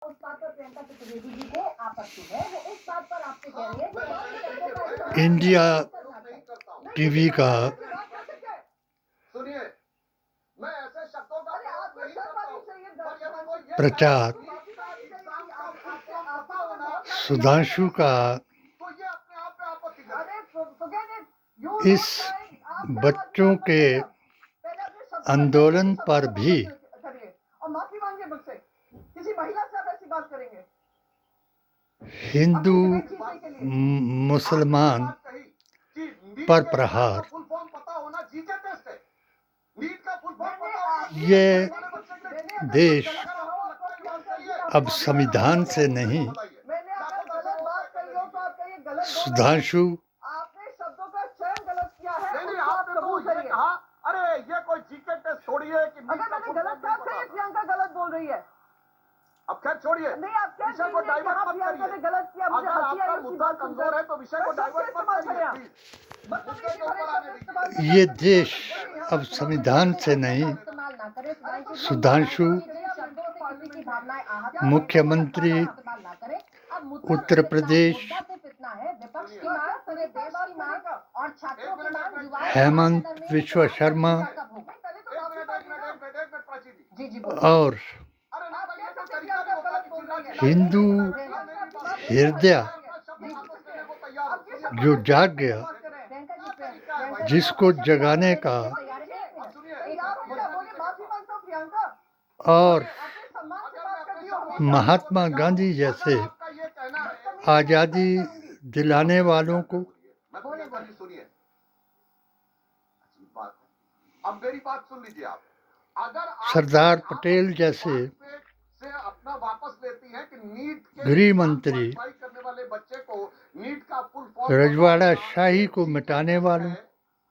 उस बात पर प्रियंका चतुर्वेदी जी को आपत्ति है, वो इस बात पर आपसे कह रही है कि ऐसे शब्दों का इस्तेमाल इंडिया नहीं करता हूं। टीवी का सुनिए, मैं ऐसे शब्दों का प्रयोग नहीं करता हूं। पर यदि कोई ये प्रचार सुधांशु का तो ये अपने आप में आपत्ति करे। इस बच्चों के आंदोलन पर भी और माफी मांगे मुझसे, किसी महिला से आप ऐसी बात करेंगे। हिंदू मुसलमान पर प्रहार, ये देश अब संविधान से नहीं, सुधांशु आपने शब्दों का चयन गलत किया है। नहीं, आपने तो ये कहा, अरे ये कोई जीके टेस्ट थोड़ी है कि अगर मैंने गलत कहा तो प्रियंका गलत बोल रही है। अब खैर छोड़िए, नहीं आप विषय को डाइवर्ट मत करिए। गलत किया, अगर आपका मुद्दा कमजोर है तो विषय को डाइवर्ट मत करिए। ये देश अब संविधान से नहीं, सुधांशु मुख्यमंत्री उत्तर प्रदेश हेमंत विश्व शर्मा और हिंदू हृदय जो जाग गया, जिसको जगाने का और महात्मा गांधी जैसे आज़ादी दिलाने वालों को, अब मेरी बात सुन लीजिए आप, अगर सरदार पटेल जैसे अपना वापस लेती हैं कि नीट के गृह मंत्री करने वाले बच्चे को नीट का फुल फॉर्म रजवाड़ा शाही को मिटाने वालों,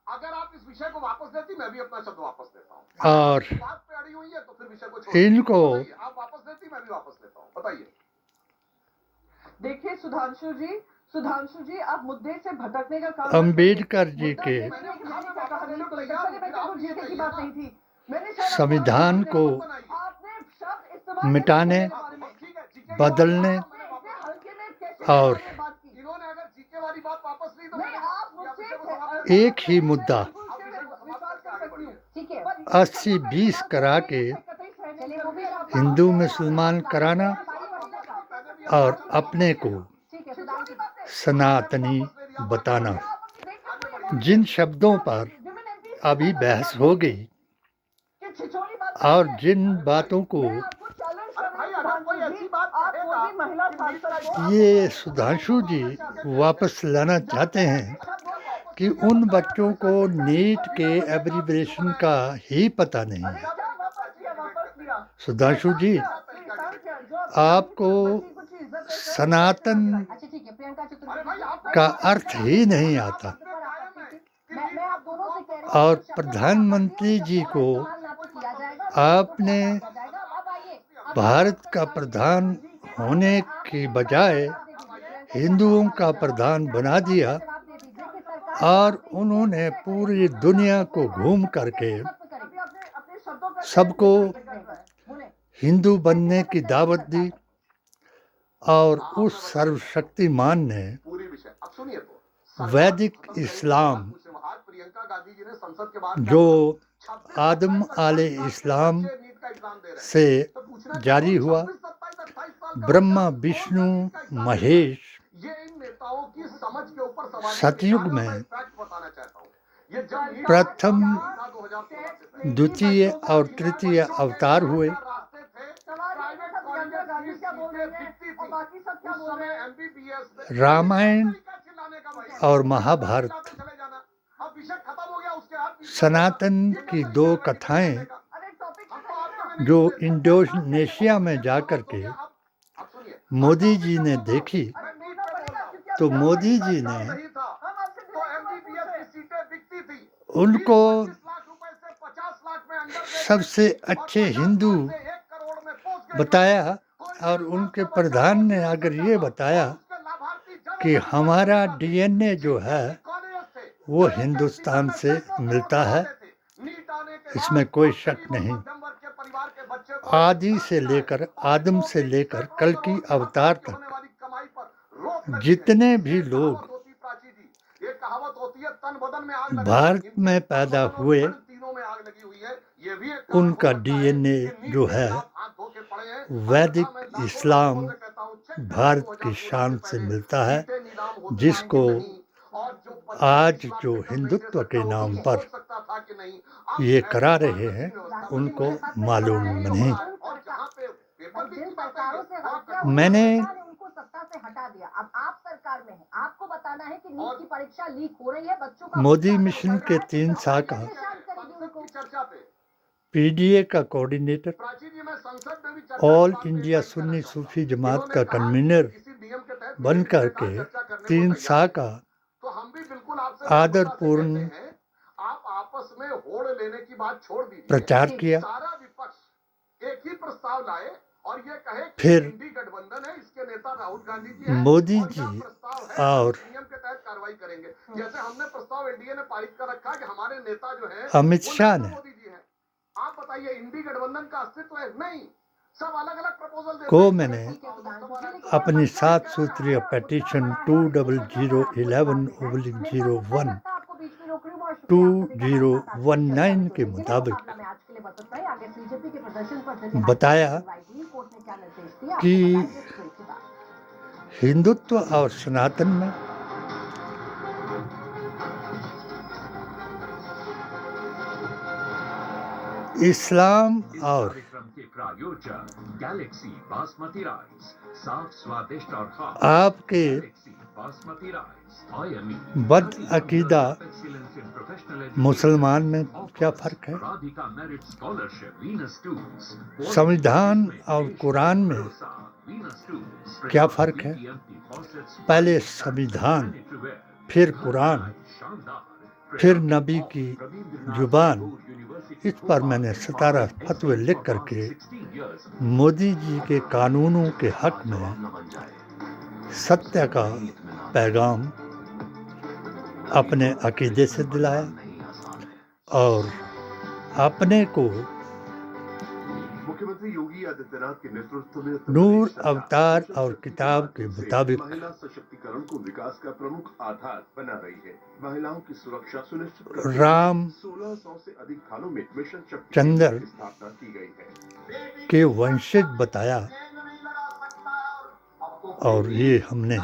अगर आप इस विषय को वापस लेती, मैं भी अपना शब्द वापस लेता हूँ। और बात पे अड़ी हुई है तो फिर विषय को छोड़ इनको आप वापस लेती, मैं भी वापस लेता हूँ। बताइए। देखिए सुधांशु जी आप मुद्दे से भटकने का काम अंबेडकर जी के संविधान को मिटाने, बदलने और एक ही मुद्दा 80-20 करा के हिंदू मुसलमान कराना और अपने को सनातनी बताना, जिन शब्दों पर अभी बहस हो गई और जिन बातों को ये सुधांशु जी वापस लाना चाहते हैं कि उन बच्चों को नीट के एब्रिविएशन का ही पता नहीं। सुधांशु जी, आपको सनातन का अर्थ ही नहीं आता और प्रधानमंत्री जी को आपने भारत का प्रधान होने की बजाय हिंदुओं का प्रधान बना दिया और उन्होंने पूरी दुनिया को घूम करके सबको हिंदू बनने की दावत दी और उस सर्वशक्तिमान ने वैदिक इस्लाम जो आदम आले इस्लाम से जारी हुआ, ब्रह्मा विष्णु महेश सतयुग में प्रथम द्वितीय और तृतीय अवतार हुए। रामायण और महाभारत सनातन की दो कथाएं जो इंडोनेशिया में जाकर के मोदी जी ने देखी, तो मोदी जी ने उनको सबसे अच्छे हिंदू बताया और उनके प्रधान ने अगर ये बताया कि हमारा डीएनए जो है वो हिंदुस्तान से मिलता है, इसमें कोई शक नहीं, आदि से लेकर आदम से लेकर कल की अवतार तक जितने भी लोग भारत में पैदा हुए उनका डीएनए जो है वैदिक इस्लाम भारत की शान से मिलता है, जिसको आज जो हिंदुत्व के नाम पर ये करा रहे हैं उनको मालूम नहीं। मैंने उनको सत्ता से हटा दिया, अब आप सरकार में हैं, आपको बताना है कि नीट की परीक्षा लीक हो रही है, बच्चों का मोदी मिशन के 3 साल का पीडीए का कोऑर्डिनेटर, ऑल इंडिया सुन्नी सूफी जमात का कन्वीनर बन करके 3 साल का आदरपूर्ण आप आपस में होड़ लेने की बात छोड़ दीजिए, प्रचार किया। सारा विपक्ष एक ही प्रस्ताव लाए और ये कहे कि फिर इंडी गठबंधन है, इसके नेता राहुल गांधी जी हैं मोदी और जी यह प्रस्ताव है, और नियम के तहत कार्रवाई करेंगे। जैसे हमने प्रस्ताव एनडीए ने पारित कर रखा है कि हमारे नेता जो है अमित शाह ने मोदी जी हैं। आप बताइए इंडी गठबंधन का अस्तित्व है? नहीं, सब अलग अलग प्रपोजल को मैंने अपनी 7 सूत्रीय पेटिशन 2011/01 2019 के मुताबिक बताया कि हिंदुत्व और सनातन में इस्लाम और गैलेक्सी बासमती राइस, साफ स्वादिष्ट और खास आपके बासमती राइस, बदअकीदा मुसलमान में क्या फ़र्क है? संविधान और कुरान में क्या फ़र्क है? पहले संविधान, फिर कुरान, फिर नबी की जुबान। इस पर मैंने 17 फतवे लिख करके मोदी जी के कानूनों के हक में सत्य का पैगाम अपने अकीदे से दिलाया और अपने को मुख्यमंत्री योगी आदित्यनाथ के नेतृत्व में नूर अवतार और किताब के मुताबिक महिला सशक्तिकरण को विकास का प्रमुख आधार बना रही है। महिलाओं की सुरक्षा सुनिश्चित करने राम 1600 से अधिक थानों में मिशन शक्ति चंद्र की स्थापना की गई है। के वंशज बताया और ये हमने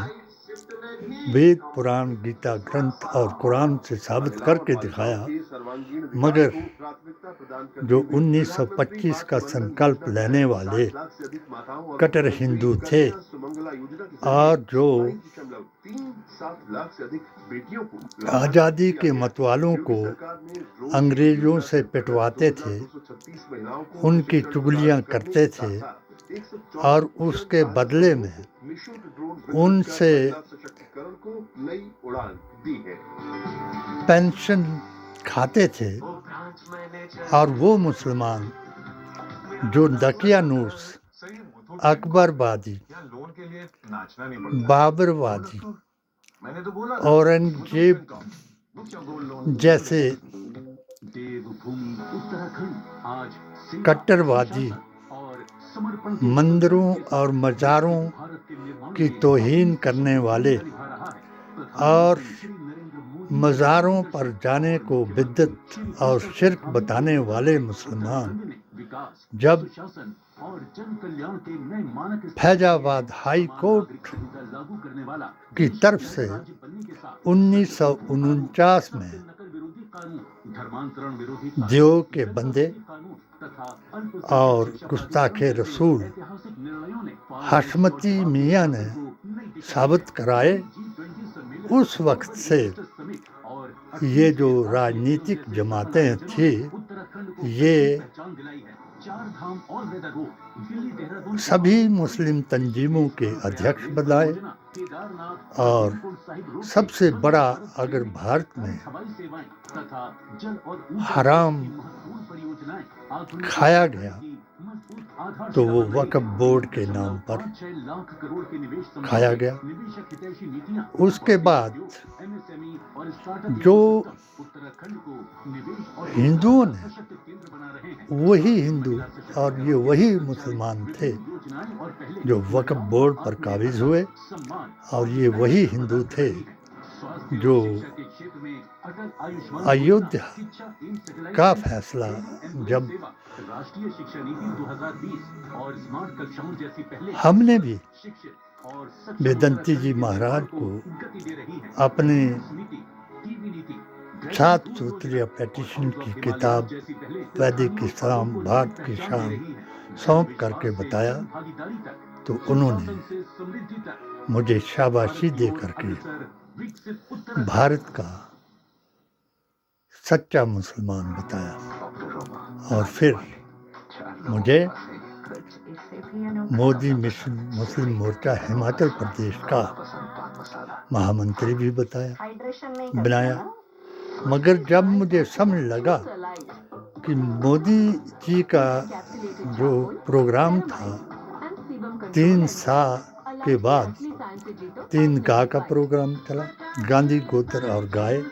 वेद, पुराण, गीता ग्रंथ और कुरान से साबित करके दिखाया। मगर जो 1925 का संकल्प लेने वाले कट्टर हिंदू थे और जो आज़ादी के मतवालों को अंग्रेजों से पिटवाते थे, उनकी चुगलियां करते थे और उसके बदले में उनसे पेंशन खाते थे। और वो मुसलमान जो दकियानूस, अकबरवादी, बाबरवादी, औरंगजेब जैसे कट्टरवादी मंदिरों और मज़ारों की तौहीन करने वाले और मज़ारों पर जाने को बिद्अत और शिर्क बताने वाले मुसलमान जब फैजाबाद हाई कोर्ट की तरफ से 1949 में देव के बंदे और गुस्ताखे रसूल हशमती मियाँ ने साबित कराए, उस वक्त से ये जो राजनीतिक जमातें थी ये सभी मुस्लिम तंजीमों के अध्यक्ष बनाए। और सबसे बड़ा अगर भारत में हराम खाया गया तो वो वक्फ बोर्ड के नाम पर खाया गया। उसके बाद जो हिंदुओं ने, वही हिंदू और ये वही मुसलमान थे जो वक्फ बोर्ड पर काबिज हुए, और ये वही हिंदू थे जो अयोध्या का फैसला जब हमने भी वेदंती जी महाराज को अपने 7 सूत्रीय पेटिशन की किताब वैदिक इस्लाम भारत की शान सौंप करके बताया, तो उन्होंने मुझे शाबाशी दे करके भारत का सच्चा मुसलमान बताया। और फिर मुझे मोदी मुस्लिम मोर्चा हिमाचल प्रदेश का महामंत्री भी बनाया। मगर जब मुझे समझ लगा कि मोदी जी का जो प्रोग्राम था 3 साल के बाद 3 गा का प्रोग्राम चला, गांधी गोत्र और गाय,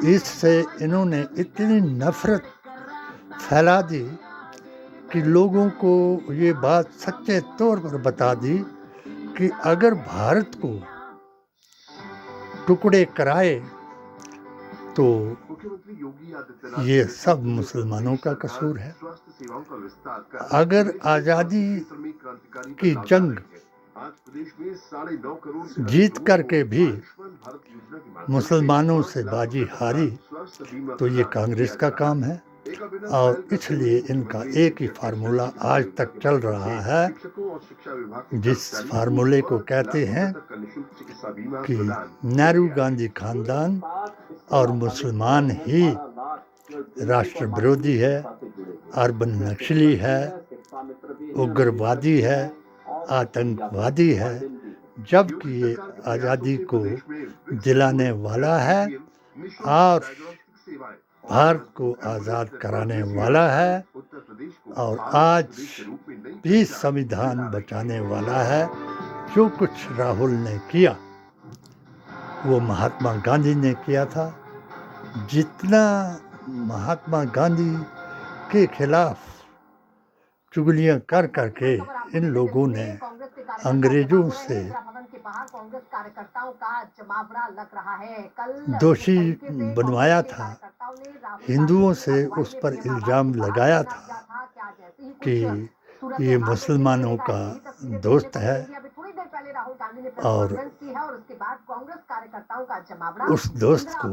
इससे इन्होंने इतनी नफरत फैला दी कि लोगों को ये बात सच्चे तौर पर बता दी कि अगर भारत को टुकड़े कराए तो ये सब मुसलमानों का कसूर है। अगर आज़ादी की जंग जीत करके भी मुसलमानों से बाजी हारी तो ये कांग्रेस का काम है, और इसलिए इनका एक ही फार्मूला आज तक चल रहा है, जिस फार्मूले को कहते हैं कि नेहरू गांधी खानदान और मुसलमान ही राष्ट्र विरोधी है, अर्बन नक्सली है, उग्रवादी है, आतंकवादी है, जबकि ये आज़ादी को दिलाने वाला है और भारत को आज़ाद कराने वाला है, और आज भी संविधान बचाने वाला है। जो कुछ राहुल ने किया वो महात्मा गांधी ने किया था। जितना महात्मा गांधी के खिलाफ चुगलियां कर करके इन लोगों ने अंग्रेजों से दोषी बनवाया था, हिंदुओं से उस पर इल्ज़ाम लगाया था कि ये मुसलमानों का दोस्त है, और उस दोस्त को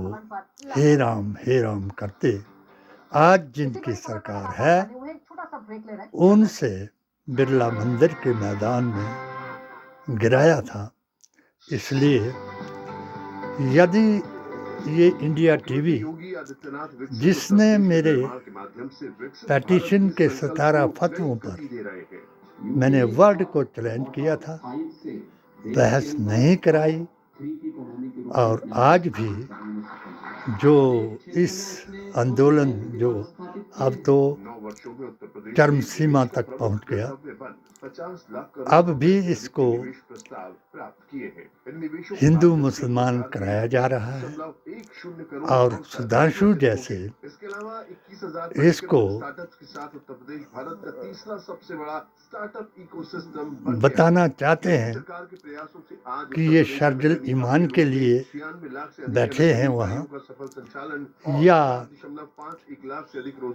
हे राम करते आज जिनकी सरकार है उनसे बिरला मंदिर के मैदान में गिराया था। इसलिए यदि ये इंडिया टीवी जिसने मेरे पेटिशन के 17 फतवों पर मैंने वर्ल्ड को चैलेंज किया था, बहस नहीं कराई, और आज भी जो इस आंदोलन जो अब तो चरम सीमा तक पहुंच गया, अब भी इसको हिंदू मुसलमान कराया जा रहा है, और सुधांशु जैसे इसको बताना चाहते हैं कि ये शर्जिल ईमान के लिए बैठे हैं वहाँ, या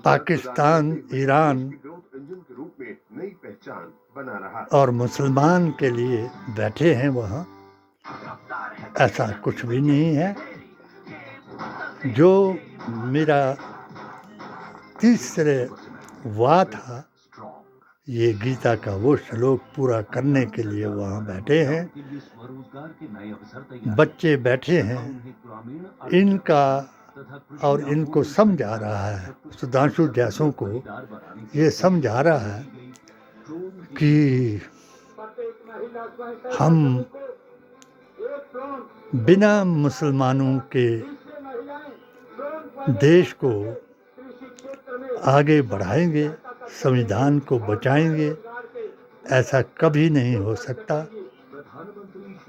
पाकिस्तान, ईरान और मुसलमान के लिए बैठे हैं वहाँ। ऐसा कुछ भी नहीं है। जो मेरा तीसरे वाह था, ये गीता का वो श्लोक पूरा करने के लिए वहाँ बैठे हैं। बच्चे बैठे हैं, इनका और इनको समझा रहा है, सुधांशु जैसों को ये समझा रहा है कि हम बिना मुसलमानों के देश को आगे बढ़ाएंगे, संविधान को बचाएंगे, ऐसा कभी नहीं हो सकता।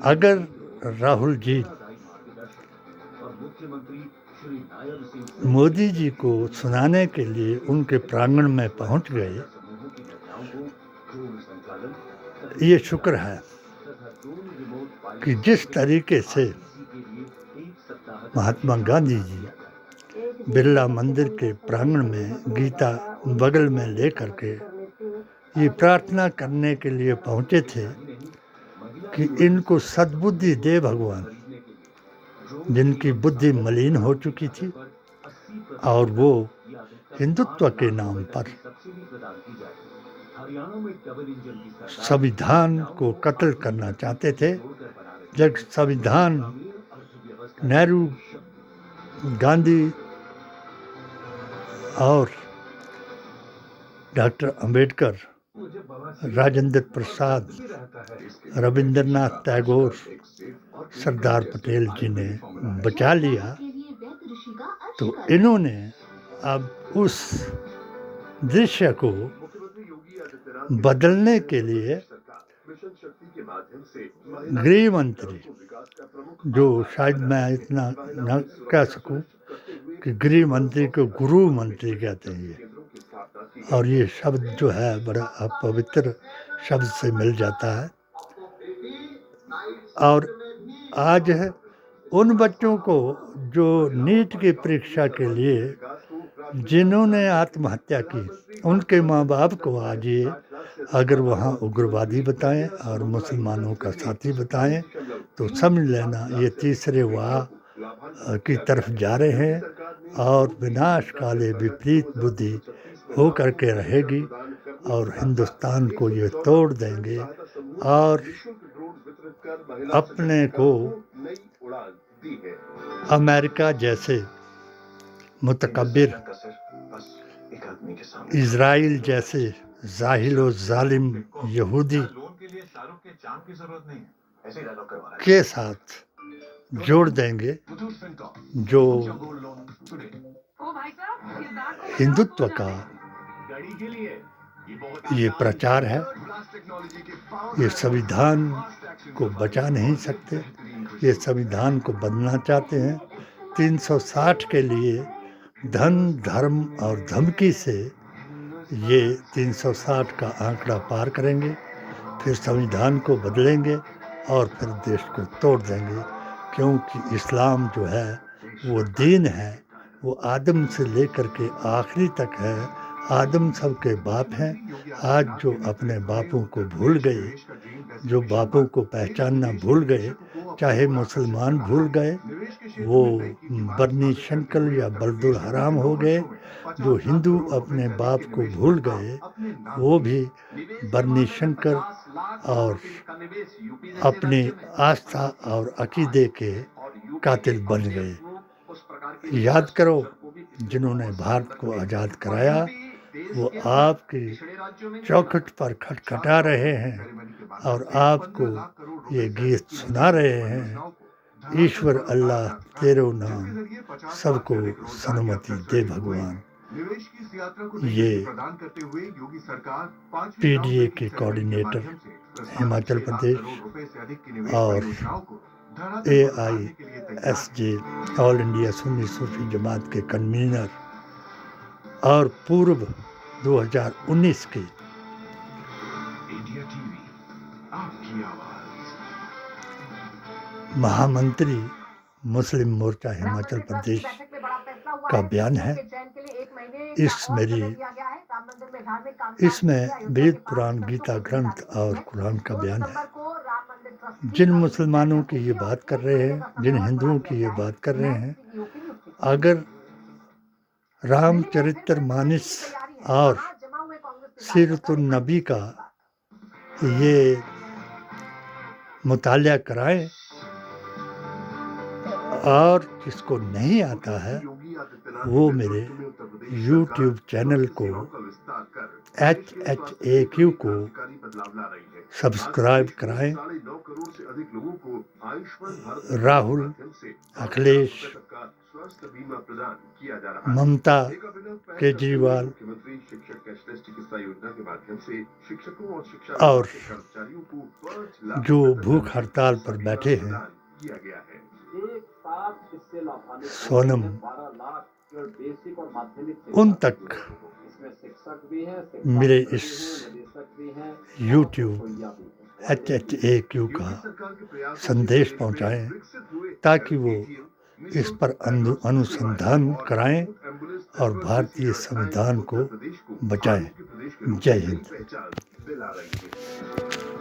अगर राहुल जी मोदी जी को सुनाने के लिए उनके प्रांगण में पहुंच गए, ये शुक्र है कि जिस तरीके से महात्मा गांधी जी बिरला मंदिर के प्रांगण में गीता बगल में लेकर के ये प्रार्थना करने के लिए पहुंचे थे कि इनको सद्बुद्धि दे भगवान, जिनकी बुद्धि मलिन हो चुकी थी और वो हिंदुत्व के नाम पर संविधान को कत्ल करना चाहते थे। जब संविधान नेहरू, गांधी और डॉक्टर अंबेडकर, राजेंद्र प्रसाद, रविंद्रनाथ टैगोर, सरदार पटेल जी ने बचा लिया, तो इन्होंने अब उस दृश्य को बदलने के लिए गृह मंत्री, जो शायद मैं इतना न कह सकूं कि गृह मंत्री को गुरु मंत्री कहते हैं ये, और ये शब्द जो है बड़ा अपवित्र शब्द से मिल जाता है। और आज है उन बच्चों को जो नीट की परीक्षा के लिए जिन्होंने आत्महत्या की, उनके माँ बाप को आज ये अगर वहाँ उग्रवादी बताएं और मुसलमानों का साथी बताएं तो समझ लेना ये तीसरे वाह की तरफ जा रहे हैं और विनाश काले विपरीत बुद्धि हो करके रहेगी और हिंदुस्तान को ये तोड़ देंगे और अपने को अमेरिका जैसे मुतकब्बिर, इजराइल जैसे जाहिल और जालिम यहूदी के साथ जोड़ देंगे, जो हिंदुत्व का ये प्रचार है। ये संविधान को बचा नहीं सकते, ये संविधान को बदलना चाहते हैं। 360 के लिए धन, धर्म और धमकी से ये 360 का आंकड़ा पार करेंगे, फिर संविधान को बदलेंगे और फिर देश को तोड़ देंगे, क्योंकि इस्लाम जो है वो दीन है, वो आदम से लेकर के आखिरी तक है। आदम सबके बाप हैं। आज जो अपने बापों को भूल गए, जो बापों को पहचानना भूल गए, चाहे मुसलमान भूल गए, वो बरनी शंकर या बलदुल हराम हो गए। जो हिंदू अपने बाप को भूल गए, वो भी बरनी शंकर और अपनी आस्था और अकीदे के कातिल बन गए। याद करो, जिन्होंने भारत को आज़ाद कराया वो आपकी चौखट पर खटखटा रहे हैं और आपको ये गीत सुना रहे हैं, ईश्वर अल्लाह तेरो नाम सबको सन्मति दे भगवान। ये पीडीए के कोऑर्डिनेटर हिमाचल प्रदेश और AISJ ऑल इंडिया सुन्नी सूफी जमात के कन्वीनर और पूर्व 2019 के महामंत्री मुस्लिम मोर्चा हिमाचल प्रदेश का बयान है। इसमें वेद पुराण, गीता ग्रंथ और कुरान का बयान है। जिन मुसलमानों की ये बात कर रहे हैं, जिन हिंदुओं की ये बात कर रहे हैं, अगर रामचरित्र मानस और सीरतुन नबी का ये मुतालिया कराएं और जिसको नहीं आता है वो मेरे YouTube चैनल को HHAQ को सब्सक्राइब कराएं। राहुल, अखिलेश स्वास्थ्य बीमा प्रदान किया जा रहा है। ममता एक अभिनव पहल केजरीवाल मुख्यमंत्री शिक्षक कैशलेस चिकित्सा योजना के माध्यम से शिक्षकों और शिक्षा और विभाग के कर्मचारियों को 5 लाख जो रुपए तक भूख की हड़ताल पर चिकित्सा बैठे बीमा हैं, प्रदान किया गया है। एक साथ इससे लाभान्वित सोनम, 12 लाख जो बेसिक और माध्यमिक उन शिक्षा तक इसमें शिक्षक भी हैं, मेरे शिक्षक इस भी हैं, निदेशक भी हैं, YouTube रसोइया भी हैं। HHAQ का योगी सरकार के प्रयासों से संदेश देश में पहुंचाएं विकसित हुए ताकि वो ATM, इस पर अनुसंधान और कराएं एम्बुलेंस और नेटवर्क भारतीय जैसी संविधान व्यवस्थाएं को उत्तर प्रदेश को बचाएं। आरोग्य प्रदेश के रूप जय में नई हिंद। पहचान दिला रही है।